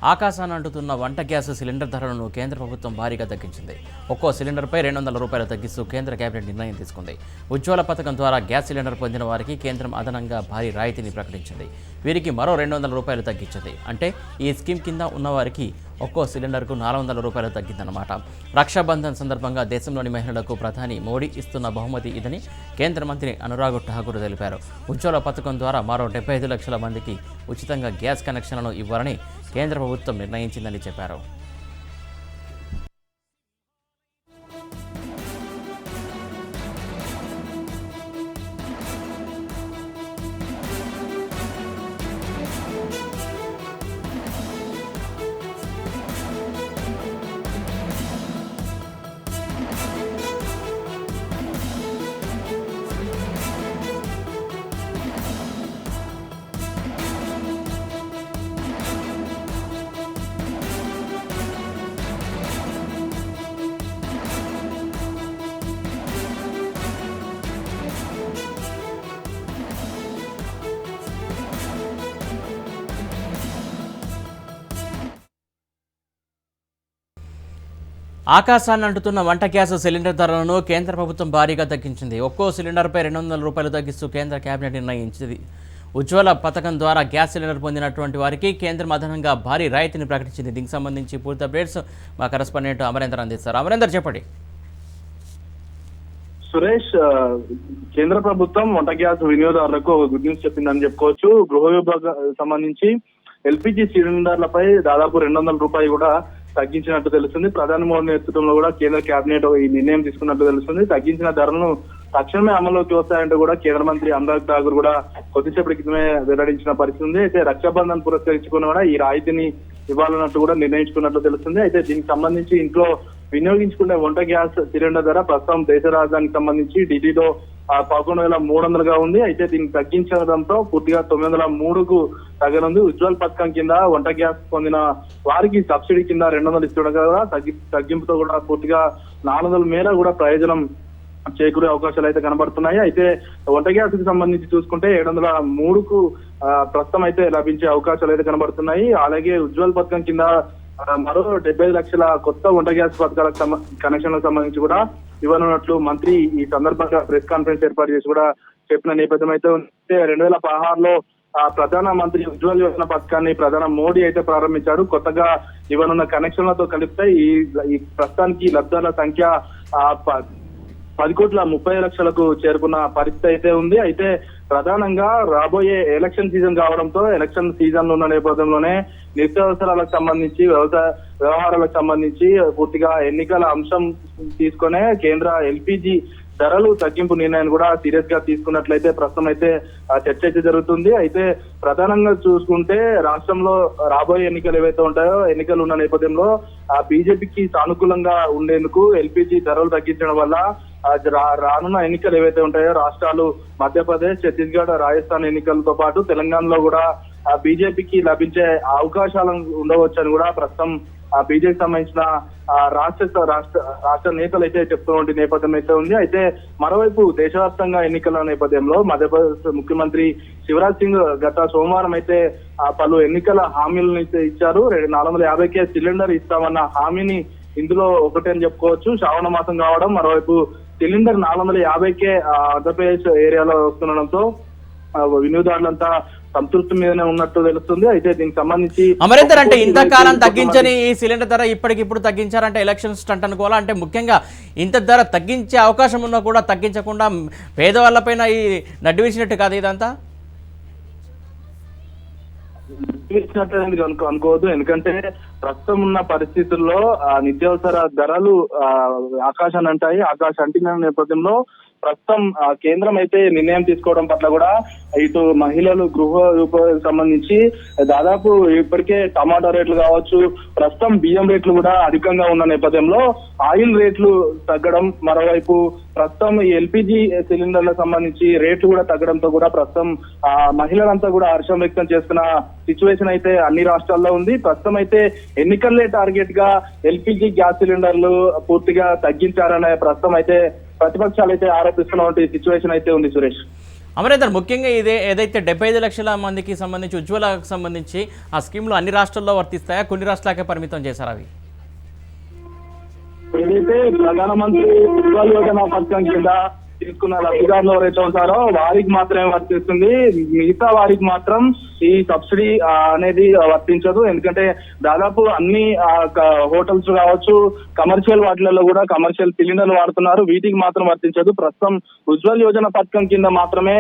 ఆకాశాన్ని అంటుతున్న వంట gas cylinder ధరలను కేంద్ర ప్రభుత్వం భారీగా తగ్గించింది. ఒక్కో సిలిండర్పై ₹200 తగ్గిస్తూ కేంద్ర కేబినెట్ నిర్ణయం తీసుకుంది. ఉజ్వల పథకం ద్వారా గ్యాస్ సిలిండర్ పొందిన వారికి కేంద్రం అదనంగా భారీ రాయితీని ప్రకటించింది. వీరికి మరో ₹200 తగ్గించింది. అంటే ఈ స్కీమ్ కింద ఉన్నవారికి ఒక్కో సిలిండర్కు ₹400 తగ్గిందన్నమాట. రక్షాబంధన్ సందర్భంగా దేశంలోని మహిళలకు ప్రధాని మోడీ ఇస్తున్న బహుమతి ఇదని కేంద్ర మంత్రి అనురాగ్ ఠాకూర్ తెలిపారు. ఉజ్వల పథకం ద్వారా మరో 75 లక్షల మందికి ఉచితంగా గ్యాస్ కనెక్షన్లను ఇవ్వాలని కేంద్ర ప్రభుత్వం నిర్ణయించిందని చెప్పారు. ఆకాశాన్ని అంటుతున్న వంట గ్యాస్ సిలిండర్ ధరలను కేంద్ర ప్రభుత్వం భారీగా తగ్గించింది. ఒక్కో సిలిండర్పై ₹200 తగ్గిస్తూ కేంద్ర కేబినెట్ నిర్ణయించింది. ఉజ్వల పథకం ద్వారా గ్యాస్ సిలిండర్ పొందినటువంటి వారికి కేంద్రం అదనంగా భారీ రాయితీని ప్రకటించింది. దీనికి సంబంధించి పూర్తి అప్డేట్స్ మా కరెస్పాండెంట్ అమరేందర్ అందిస్తారు. అమరేందర్, చెప్పండి. సురేష్, కేంద్ర ప్రభుత్వం వంట గ్యాస్ వినియోగదారులకు గుడ్ న్యూస్ చెప్పిందని చెప్పుకోవచ్చు. గృహ విభాగం సంబంధించి ఎల్పిజి సిలిండర్లపై దాదాపు ₹200 కూడా తగ్గించినట్టు తెలుస్తుంది. ప్రధాని మోడీ నేతృత్వంలో కూడా కేంద్ర కేబినెట్ ఈ నిర్ణయం తీసుకున్నట్టు తెలుస్తుంది. తగ్గించిన ధరలను తక్షణమే అమల్లోకి వస్తాయంటూ కూడా కేంద్ర మంత్రి అనురాగ్ ఠాకూర్ కూడా కొద్దిసేపటి క్రితమే వెల్లడించిన పరిస్థితి ఉంది. అయితే రక్షాబంధన్ పురస్కరించుకుని కూడా ఈ రాయితీని ఇవ్వాలన్నట్టు కూడా నిర్ణయించుకున్నట్లు తెలుస్తుంది. అయితే దీనికి సంబంధించి ఇంట్లో వినియోగించుకునే వంట గ్యాస్ సిలిండర్ ధర ప్రస్తుతం దేశ రాజధానికి సంబంధించి ఢిల్లీలో 11,300గా ఉంది. అయితే దీన్ని తగ్గించడంతో పూర్తిగా 903కు తగ్గనుంది. ఉజ్వల్ పథకం కింద వంట గ్యాస్ పొందిన వారికి సబ్సిడీ కింద ₹200 ఇస్తుండగా కూడా తగ్గింపుతో కూడా పూర్తిగా 400 మేర కూడా ప్రయోజనం చేకూరే అవకాశాలు అయితే కనబడుతున్నాయి. అయితే వంట గ్యాస్ కి సంబంధించి చూసుకుంటే 703కు ప్రస్తుతం అయితే లభించే అవకాశాలు అయితే కనబడుతున్నాయి. అలాగే ఉజ్వల్ పథకం కింద మరో 75 లక్షల కొత్త వంట గ్యాస్ పథకాలకు కనెక్షన్లకు సంబంధించి కూడా ఇవ్వనున్నట్లు మంత్రి ఈ సందర్భంగా ప్రెస్ కాన్ఫరెన్స్ ఏర్పాటు చేసి కూడా చెప్పిన నేపథ్యం అయితే ఉంది. 2016లో ప్రధాన మంత్రి ఉజ్వల్ యోజన పథకాన్ని ప్రధాని మోడీ అయితే ప్రారంభించారు. కొత్తగా ఇవ్వనున్న కనెక్షన్లతో కలిపితే ఈ ప్రస్తుతానికి లబ్ధాల సంఖ్య 10,30,00,000కు చేరుకున్న పరిస్థితి అయితే ఉంది. అయితే ప్రధానంగా రాబోయే ఎలక్షన్ సీజన్ కావడంతో ఎలక్షన్ సీజన్ ఉన్న నేపథ్యంలోనే నిత్యావసరాలకు సంబంధించి వ్యవసాయ వ్యవహారాలకు సంబంధించి పూర్తిగా ఎన్నికల అంశం తీసుకునే కేంద్ర ఎల్పిజి ధరలు తగ్గింపు నిర్ణయాన్ని కూడా సీరియస్ గా తీసుకున్నట్లయితే ప్రస్తుతం అయితే చర్చ అయితే జరుగుతుంది. అయితే ప్రధానంగా చూసుకుంటే రాష్ట్రంలో రాబోయే ఎన్నికలు ఏవైతే ఉంటాయో ఎన్నికలు ఉన్న నేపథ్యంలో బీజేపీకి సానుకూలంగా ఉండేందుకు ఎల్పిజి ధరలు తగ్గించడం వల్ల రానున్న ఎన్నికలు ఏవైతే ఉంటాయో రాష్ట్రాలు మధ్యప్రదేశ్, ఛత్తీస్గఢ్, రాజస్థాన్ ఎన్నికలతో పాటు తెలంగాణలో కూడా బీజేపీకి లభించే అవకాశాలు ఉండవచ్చని కూడా ప్రస్తుతం బీజేపీకి సంబంధించిన రాష్ట్ర నేతలు అయితే చెప్తున్న నేపథ్యం అయితే ఉంది. అయితే మరోవైపు దేశవ్యాప్తంగా ఎన్నికల నేపథ్యంలో మధ్యప్రదేశ్ ముఖ్యమంత్రి శివరాజ్ సింగ్ గత సోమవారం అయితే పలు ఎన్నికల హామీలను అయితే ఇచ్చారు. 450కే సిలిండర్ ఇస్తామన్న హామీని ఇందులో ఒకటే అని చెప్పుకోవచ్చు. శ్రావణ మాసం కావడం, మరోవైపు సిలిండర్ 450కే ఆంధ్రప్రదేశ్ ఏరియాలో వస్తుండడంతో వినియోగదారులంతా సంతృప్తి మీదనే ఉన్నట్టు తెలుస్తుంది. అయితే దీనికి సంబంధించి అమరేందర్, అంటే ఇంతకాలం తగ్గించని ఈ సిలిండర్ ధర ఇప్పటికిప్పుడు తగ్గించారంటే ఎలక్షన్ స్టంట్ అనుకోవాలా? అంటే ముఖ్యంగా ఇంత ధర తగ్గించే అవకాశం ఉన్నా కూడా తగ్గించకుండా పేదవాళ్ళపైన ఈ నడ్డి వేసినట్టు కాదు ఇదంతా? అనుకోవద్దు. ఎందుకంటే ప్రస్తుతం ఉన్న పరిస్థితుల్లో నిత్యావసర ధరలు ఆకాశాన్ని అంటాయి. ఆకాశం అంటిన నేపథ్యంలో ప్రస్తుతం కేంద్రం అయితే నిర్ణయం తీసుకోవడం పట్ల కూడా ఇటు మహిళలు గృహ సంబంధించి దాదాపు ఇప్పటికే టమాటా రేట్లు కావచ్చు, ప్రస్తుతం బియ్యం రేట్లు కూడా అధికంగా ఉన్న నేపథ్యంలో ఆయిల్ రేట్లు తగ్గడం, మరోవైపు ప్రస్తుతం ఈ ఎల్పిజి సిలిండర్లకు సంబంధించి రేట్లు కూడా తగ్గడంతో కూడా ప్రస్తుతం మహిళలంతా కూడా హర్షం వ్యక్తం చేస్తున్న సిచ్యువేషన్ అయితే అన్ని రాష్ట్రాల్లో ఉంది. ప్రస్తుతం అయితే ఎన్నికల్లే టార్గెట్ గా ఎల్పిజి గ్యాస్ సిలిండర్లు పూర్తిగా తగ్గించారనే ప్రస్తుతం అయితే ప్రతిపక్షాలు అయితే ఆరోపిస్తున్న సిచ్యువేషన్ అయితే ఉంది. సురేష్, అమరేందర్, ముఖ్యంగా ఏదైతే 75 లక్షల మందికి సంబంధించి ఉజ్వలకు సంబంధించి ఆ స్కీమ్లు అన్ని రాష్ట్రాల్లో వర్తిస్తాయా, కొన్ని రాష్ట్రాలకే పరిమితం చేశారు అవి? ఏదైతే ప్రధానమంత్రి ఉజ్వల యోజన పథకం కింద తీసుకున్న లబ్ధిదారులు ఎవరైతే ఉంటారో వారికి మాత్రమే వర్తిస్తుంది. మిగతా వారికి మాత్రం ఈ సబ్సిడీ అనేది వర్తించదు. ఎందుకంటే దాదాపు అన్ని హోటల్స్ కావచ్చు, కమర్షియల్ వాటిలలో కూడా కమర్షియల్ సిలిండర్లు వాడుతున్నారు. వీటికి మాత్రం వర్తించదు. ప్రస్తుతం ఉజ్వల యోజన పథకం కింద మాత్రమే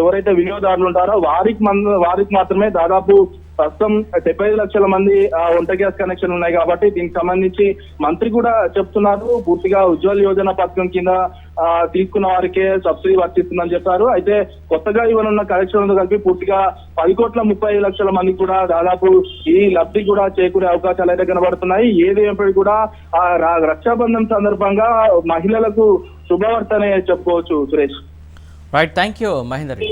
ఎవరైతే వినియోగదారులు ఉంటారో వారికి మాత్రమే దాదాపు ప్రస్తుతం 75 లక్షల మంది వంట గ్యాస్ కనెక్షన్ ఉన్నాయి. కాబట్టి దీనికి సంబంధించి మంత్రి కూడా చెప్తున్నారు, పూర్తిగా ఉజ్వల యోజన పథకం కింద తీసుకున్న వారికే సబ్సిడీ వర్తిస్తుందని చెప్పారు. అయితే కొత్తగా ఇవ్వనున్న కనెక్షన్లతో కలిపి పూర్తిగా 10,30,00,000 మందికి కూడా దాదాపు ఈ లబ్ధి కూడా చేకూరే అవకాశాలు అయితే కనబడుతున్నాయి. ఏదేమైనప్పటికీ కూడా రక్షాబంధన్ సందర్భంగా మహిళలకు శుభవార్తనే చెప్పుకోవచ్చు. Suresh, right, thank you Mahender.